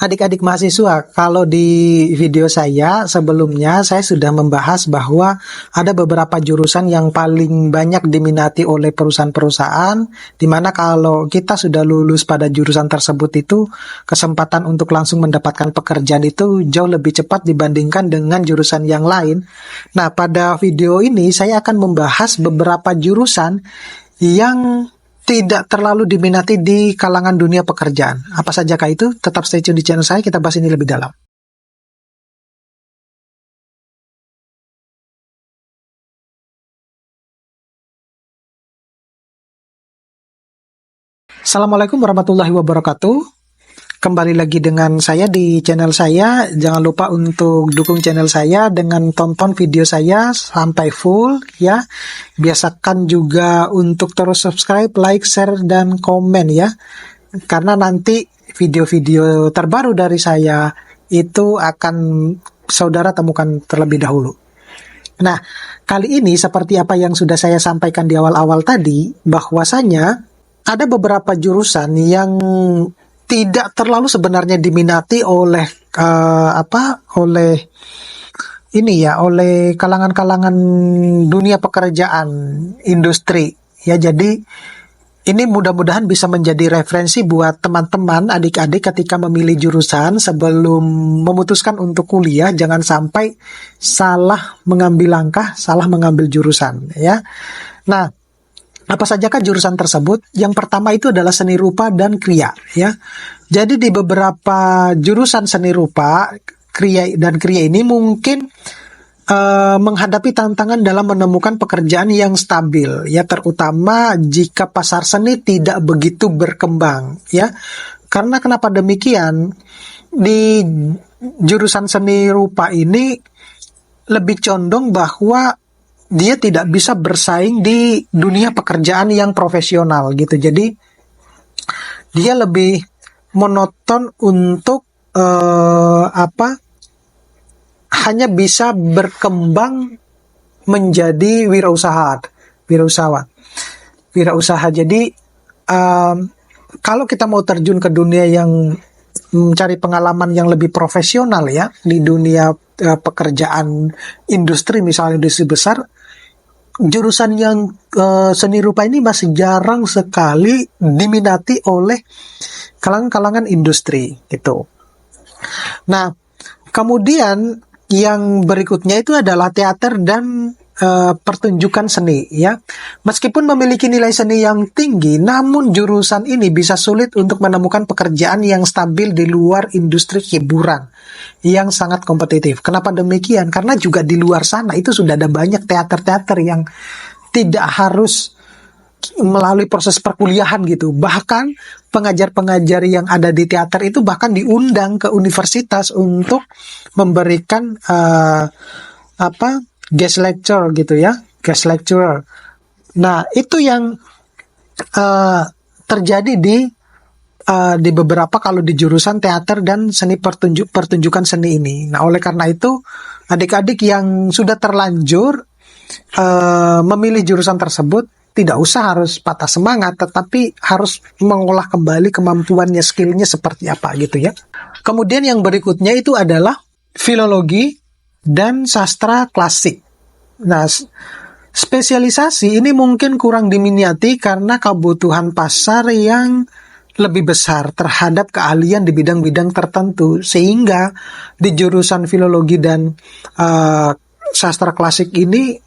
Adik-adik mahasiswa, kalau di video saya sebelumnya saya sudah membahas bahwa ada beberapa jurusan yang paling banyak diminati oleh perusahaan-perusahaan, di mana kalau kita sudah lulus pada jurusan tersebut itu kesempatan untuk langsung mendapatkan pekerjaan itu jauh lebih cepat dibandingkan dengan jurusan yang lain. Nah, pada video ini saya akan membahas beberapa jurusan yang tidak terlalu diminati di kalangan dunia pekerjaan. Apa sajakah itu? Tetap stay tune di channel saya, kita bahas ini lebih dalam. Assalamualaikum warahmatullahi wabarakatuh. Kembali lagi dengan saya di channel saya. Jangan lupa untuk dukung channel saya dengan tonton video saya sampai full ya. Biasakan juga untuk terus subscribe, like, share, dan komen ya. Karena nanti video-video terbaru dari saya itu akan saudara temukan terlebih dahulu. Nah, kali ini seperti apa yang sudah saya sampaikan di awal-awal tadi, bahwasanya ada beberapa jurusan yang tidak terlalu sebenarnya diminati oleh oleh kalangan-kalangan dunia pekerjaan, industri ya. Jadi ini mudah-mudahan bisa menjadi referensi buat teman-teman, adik-adik ketika memilih jurusan sebelum memutuskan untuk kuliah, jangan sampai salah mengambil langkah, salah mengambil jurusan ya. Nah, apa sajakah jurusan tersebut? Yang pertama itu adalah seni rupa dan kriya ya. Jadi di beberapa jurusan seni rupa, kriya dan kriya ini mungkin menghadapi tantangan dalam menemukan pekerjaan yang stabil ya, terutama jika pasar seni tidak begitu berkembang ya. Karena kenapa demikian? Di jurusan seni rupa ini lebih condong bahwa dia tidak bisa bersaing di dunia pekerjaan yang profesional gitu. Jadi dia lebih monoton untuk hanya bisa berkembang menjadi wirausaha. Jadi kalau kita mau terjun ke dunia yang mencari pengalaman yang lebih profesional ya, di dunia pekerjaan industri, misalnya industri besar, jurusan yang seni rupa ini masih jarang sekali diminati oleh kalangan-kalangan industri gitu. Nah, kemudian yang berikutnya itu adalah teater dan pertunjukan seni ya. Meskipun memiliki nilai seni yang tinggi, namun jurusan ini bisa sulit untuk menemukan pekerjaan yang stabil di luar industri hiburan yang sangat kompetitif. Kenapa demikian? Karena juga di luar sana itu sudah ada banyak teater-teater yang tidak harus melalui proses perkuliahan gitu. Bahkan pengajar-pengajar yang ada di teater itu bahkan diundang ke universitas untuk memberikan guest lecture gitu ya, guest lecturer. Nah, itu yang terjadi di beberapa kalau di jurusan teater dan seni pertunjukan seni ini. Nah, oleh karena itu adik-adik yang sudah terlanjur memilih jurusan tersebut tidak usah harus patah semangat, tetapi harus mengolah kembali kemampuannya, skillnya seperti apa gitu ya. Kemudian yang berikutnya itu adalah filologi dan sastra klasik. Nah, spesialisasi ini mungkin kurang diminati karena kebutuhan pasar yang lebih besar terhadap keahlian di bidang-bidang tertentu, sehingga di jurusan filologi dan sastra klasik ini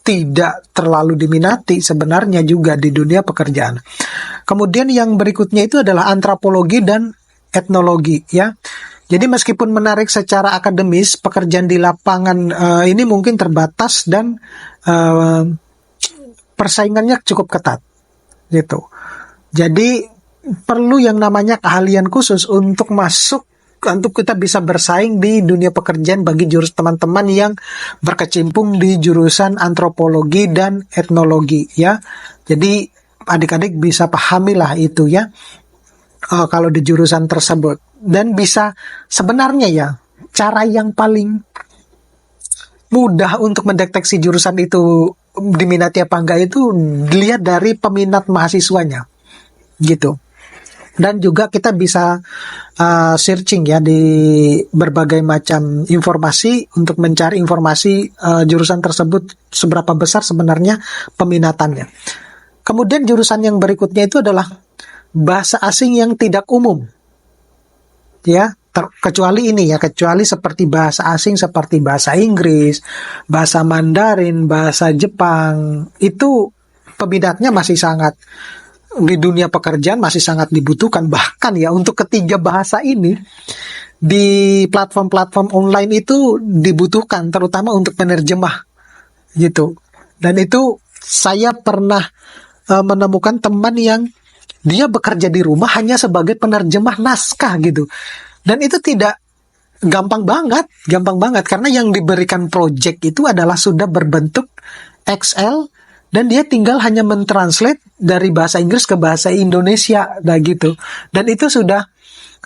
tidak terlalu diminati sebenarnya juga di dunia pekerjaan. Kemudian yang berikutnya itu adalah antropologi dan etnologi ya. Jadi meskipun menarik secara akademis, pekerjaan di lapangan ini mungkin terbatas dan persaingannya cukup ketat gitu. Jadi perlu yang namanya keahlian khusus untuk kita bisa bersaing di dunia pekerjaan bagi teman-teman yang berkecimpung di jurusan antropologi dan etnologi ya. Jadi adik-adik bisa pahamilah itu ya. Kalau di jurusan tersebut, dan bisa sebenarnya ya, cara yang paling mudah untuk mendeteksi jurusan itu diminati apa enggak itu dilihat dari peminat mahasiswanya gitu. Dan juga kita bisa searching ya di berbagai macam informasi untuk mencari informasi jurusan tersebut seberapa besar sebenarnya peminatannya. Kemudian jurusan yang berikutnya itu adalah bahasa asing yang tidak umum. Ya, kecuali ini ya, kecuali seperti bahasa asing seperti bahasa Inggris, bahasa Mandarin, bahasa Jepang, itu peminatnya masih sangat di dunia pekerjaan masih sangat dibutuhkan. Bahkan ya untuk ketiga bahasa ini di platform-platform online itu dibutuhkan, terutama untuk penerjemah gitu. Dan itu saya pernah menemukan teman yang dia bekerja di rumah hanya sebagai penerjemah naskah gitu. Dan itu tidak gampang banget karena yang diberikan project itu adalah sudah berbentuk Excel dan dia tinggal hanya mentranslate dari bahasa Inggris ke bahasa Indonesia, gitu. Dan itu sudah,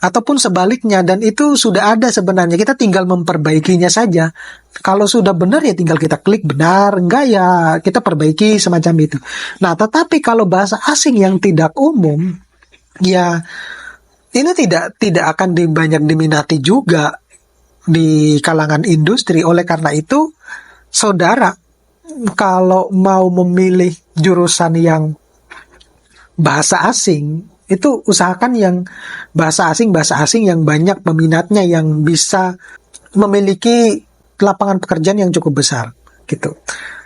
ataupun sebaliknya, dan itu sudah ada sebenarnya. Kita tinggal memperbaikinya saja. Kalau sudah benar ya tinggal kita klik benar, enggak ya kita perbaiki semacam itu. Nah, tetapi kalau bahasa asing yang tidak umum, ya ini tidak akan banyak diminati juga di kalangan industri. Oleh karena itu, saudara, kalau mau memilih jurusan yang bahasa asing, itu usahakan yang bahasa asing yang banyak peminatnya, yang bisa memiliki lapangan pekerjaan yang cukup besar, gitu.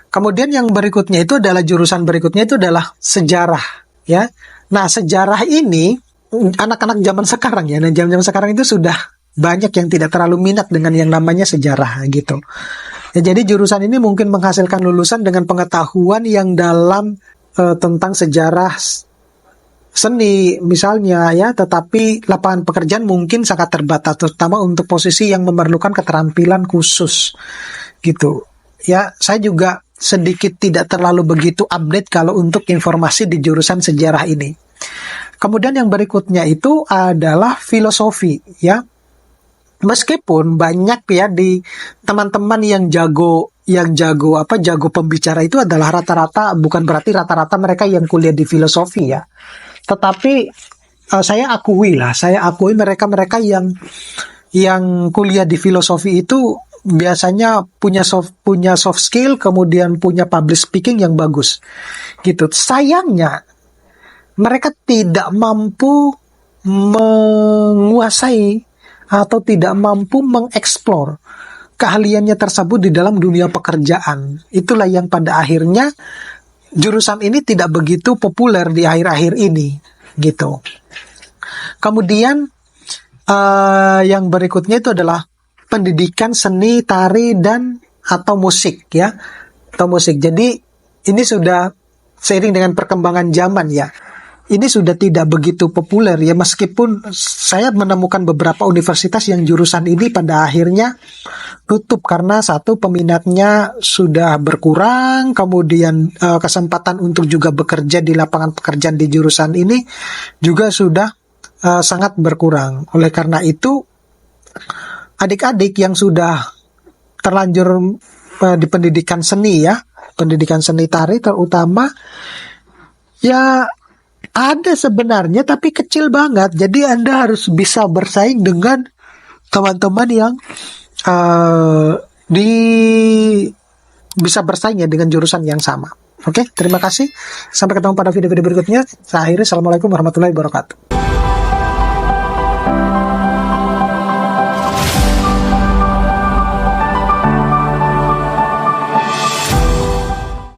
Kemudian yang berikutnya itu adalah jurusan berikutnya itu adalah sejarah, ya. Nah, sejarah ini anak-anak zaman sekarang ya, zaman sekarang itu sudah banyak yang tidak terlalu minat dengan yang namanya sejarah, gitu. Ya, jadi jurusan ini mungkin menghasilkan lulusan dengan pengetahuan yang dalam tentang sejarah seni misalnya ya, tetapi lapangan pekerjaan mungkin sangat terbatas, terutama untuk posisi yang memerlukan keterampilan khusus gitu. Ya, saya juga sedikit tidak terlalu begitu update kalau untuk informasi di jurusan sejarah ini. Kemudian yang berikutnya itu adalah filosofi ya. Meskipun banyak ya di teman-teman yang jago pembicara itu adalah rata-rata, bukan berarti rata-rata mereka yang kuliah di filosofi ya. Tetapi saya akui mereka yang kuliah di filosofi itu biasanya punya soft skill, kemudian punya public speaking yang bagus. Gitu. Sayangnya mereka tidak mampu menguasai atau tidak mampu mengeksplor keahliannya tersebut di dalam dunia pekerjaan. Itulah yang pada akhirnya jurusan ini tidak begitu populer di akhir-akhir ini, gitu. Kemudian yang berikutnya itu adalah pendidikan seni, tari, dan atau musik ya, atau musik. Jadi ini sudah seiring dengan perkembangan zaman ya. Ini sudah tidak begitu populer ya, meskipun saya menemukan beberapa universitas yang jurusan ini pada akhirnya tutup karena satu, peminatnya sudah berkurang, kemudian kesempatan untuk juga bekerja di lapangan pekerjaan di jurusan ini juga sudah sangat berkurang. Oleh karena itu, adik-adik yang sudah terlanjur di pendidikan seni ya, pendidikan seni tari terutama, ya ada sebenarnya tapi kecil banget. Jadi Anda harus bisa bersaing dengan teman-teman yang bisa bersaing ya dengan jurusan yang sama. Oke, terima kasih. Sampai ketemu pada video-video berikutnya. Saya akhiri. Assalamualaikum warahmatullahi wabarakatuh.